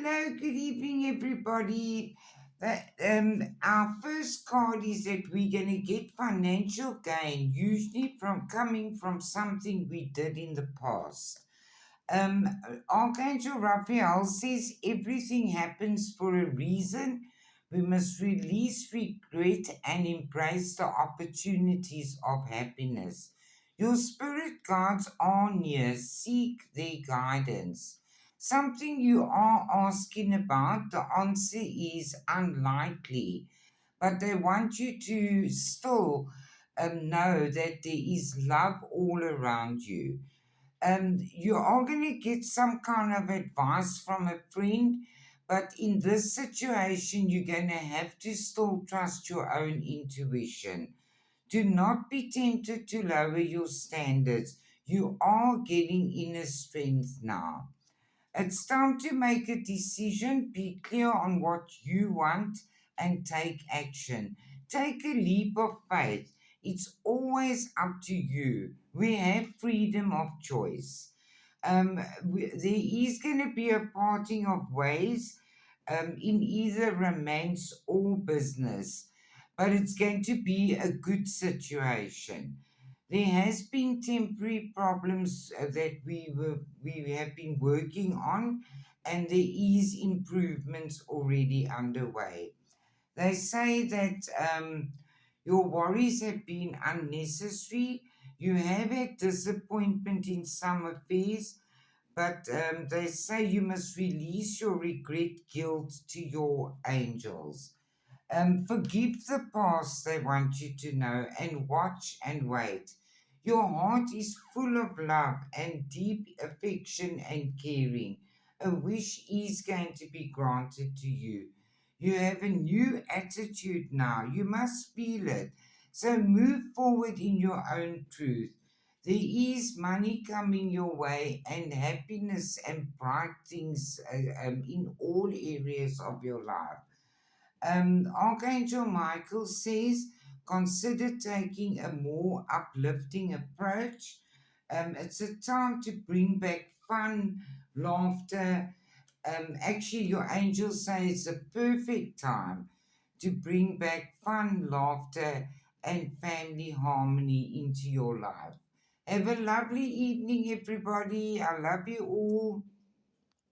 Hello, good evening, everybody. Our first card is that we're going to get financial gain, usually from coming from something we did in the past. Um, Archangel Raphael says everything happens for a reason. We must release regret and embrace the opportunities of happiness. Your spirit guides are near, seek their guidance. Something you are asking about, the answer is unlikely, but they want you to still know that there is love all around you. You are going to get some kind of advice from a friend, but in this situation, you're going to have to still trust your own intuition. Do not be tempted to lower your standards. You are getting inner strength now. It's time to make a decision, be clear on what you want, and take action. Take a leap of faith. It's always up to you. We have freedom of choice. There is going to be a parting of ways in either romance or business, but it's going to be a good situation. There has been temporary problems that we have been working on, and there is improvements already underway. They say that your worries have been unnecessary. You have had disappointment in some affairs, but they say you must release your regret guilt to your angels. Forgive the past, they want you to know, and watch and wait. Your heart is full of love and deep affection and caring. A wish is going to be granted to you. You have a new attitude now. You must feel it. So move forward in your own truth. There is money coming your way and happiness and bright things in all areas of your life. Archangel Michael says, consider taking a more uplifting approach. It's a time to bring back fun, laughter. Actually, your angels say it's a perfect time to bring back fun, laughter, and family harmony into your life. Have a lovely evening, everybody. I love you all.